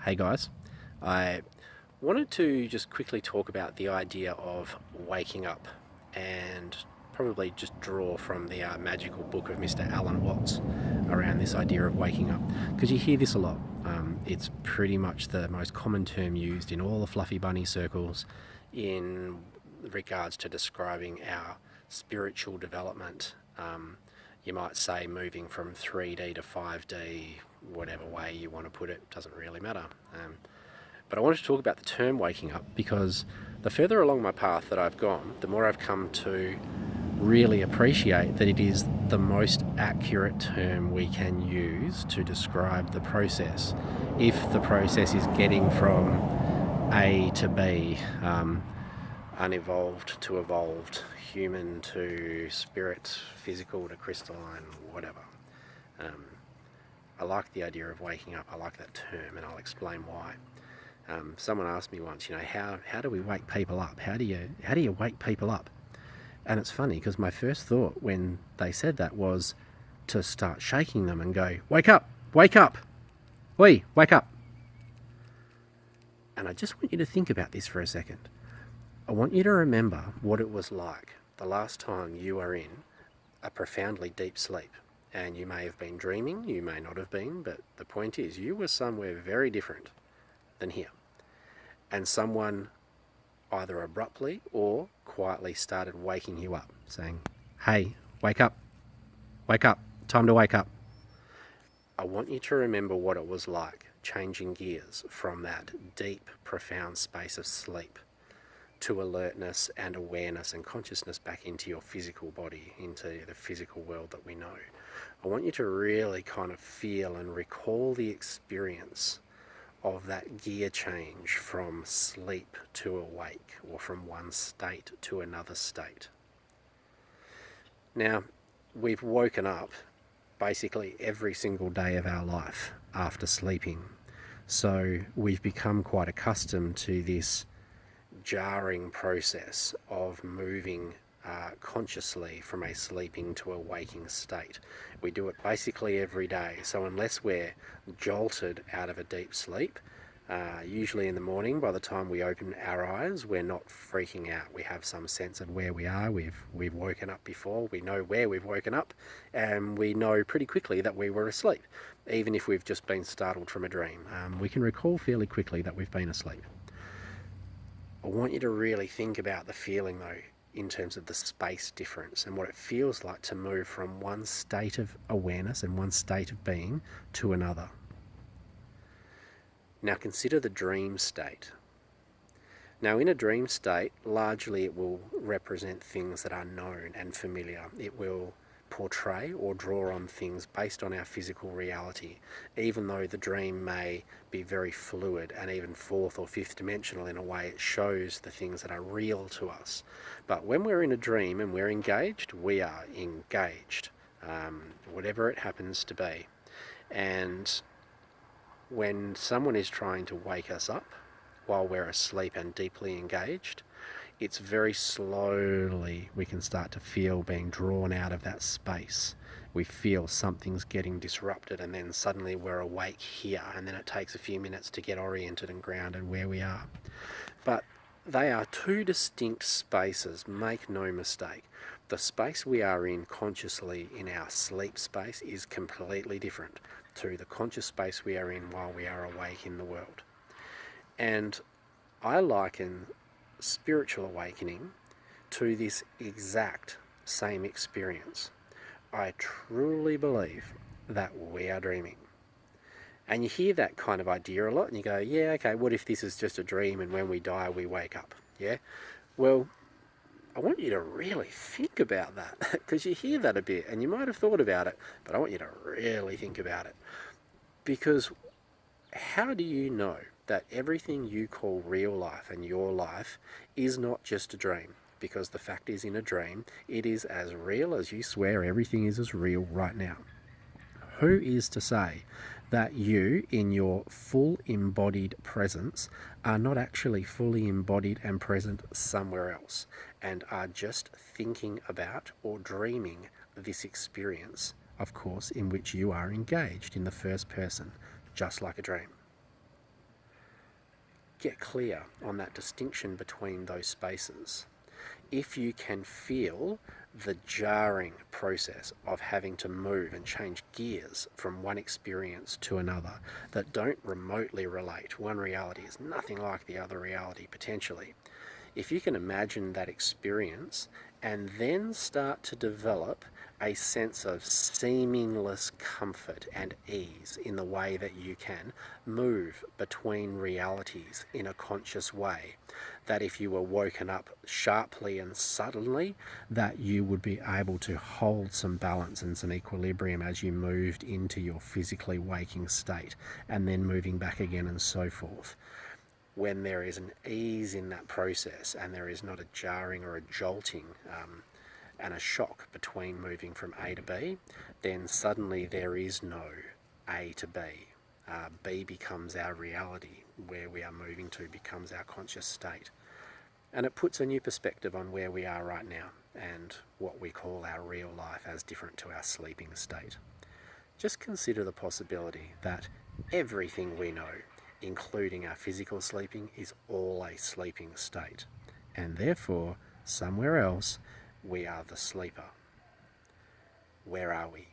Hey guys, I wanted to just quickly talk about the idea of waking up and probably just draw from the magical book of Mr. Alan Watts around this idea of waking up, because you hear this a lot. It's pretty much the most common term used in all the fluffy bunny circles in regards to describing our spiritual development. You might say moving from 3D to 5D, whatever way you want to put it, doesn't really matter. But I wanted to talk about the term waking up because the further along my path that I've gone, the more I've come to really appreciate that it is the most accurate term we can use to describe the process. If the process is getting from A to B, unevolved to evolved, human to spirit, physical to crystalline, whatever. I like the idea of waking up. I like that term, and I'll explain why. Someone asked me once, how do we wake people up? How do you wake people up? And it's funny because my first thought when they said that was to start shaking them and go, wake up, oi, wake up. And I just want you to think about this for a second. I want you to remember what it was like the last time you were in a profoundly deep sleep. And you may have been dreaming, you may not have been, but the point is you were somewhere very different than here. And someone either abruptly or quietly started waking you up, saying, hey, wake up, time to wake up. I want you to remember what it was like changing gears from that deep, profound space of sleep to alertness and awareness and consciousness back into your physical body, into the physical world that we know. I want you to really kind of feel and recall the experience of that gear change from sleep to awake, or from one state to another state. Now, we've woken up basically every single day of our life after sleeping. So we've become quite accustomed to this jarring process of moving consciously from a sleeping to a waking state. We do it basically every day. So unless we're jolted out of a deep sleep, usually in the morning, by the time we open our eyes, we're not freaking out. We have some sense of where we are. We've woken up before. We know where we've woken up, and we know pretty quickly that we were asleep, even if we've just been startled from a dream. We can recall fairly quickly that we've been asleep. I want you to really think about the feeling, though, in terms of the space difference and what it feels like to move from one state of awareness and one state of being to another. Now consider the dream state. Now in a dream state, largely it will represent things that are known and familiar. It will portray or draw on things based on our physical reality, even though the dream may be very fluid and even fourth or fifth dimensional in a way. It shows the things that are real to us. But when we're in a dream and we're engaged, we are engaged, whatever it happens to be. And when someone is trying to wake us up while we're asleep and deeply engaged, it's very slowly we can start to feel being drawn out of that space. We feel something's getting disrupted, and then suddenly we're awake here, and then it takes a few minutes to get oriented and grounded where we are. But they are two distinct spaces, make no mistake. The space we are in consciously in our sleep space is completely different to the conscious space we are in while we are awake in the world. And I liken spiritual awakening to this exact same experience. I truly believe that we are dreaming. And you hear that kind of idea a lot and you go, yeah, okay, what if this is just a dream and when we die we wake up? Yeah? Well, I want you to really think about that because you hear that a bit and you might have thought about it, but I want you to really think about it. Because how do you know that everything you call real life and your life is not just a dream? Because the fact is, in a dream, it is as real as you swear everything is as real right now. Who is to say that you, in your full embodied presence, are not actually fully embodied and present somewhere else and are just thinking about or dreaming this experience, of course, in which you are engaged in the first person, just like a dream? get clear on that distinction between those spaces, if you can feel the jarring process of having to move and change gears from one experience to another that don't remotely relate, one reality is nothing like the other reality potentially. If you can imagine that experience and then start to develop a sense of seamless comfort and ease in the way that you can move between realities in a conscious way, that if you were woken up sharply and suddenly, that you would be able to hold some balance and some equilibrium as you moved into your physically waking state and then moving back again and so forth. When there is an ease in that process and there is not a jarring or a jolting and a shock between moving from A to B, then suddenly there is no A to B. B becomes our reality, where we are moving to becomes our conscious state. And it puts a new perspective on where we are right now and what we call our real life as different to our sleeping state. Just consider the possibility that everything we know, including our physical sleeping, is all a sleeping state. And therefore, somewhere else, we are the sleeper. Where are we?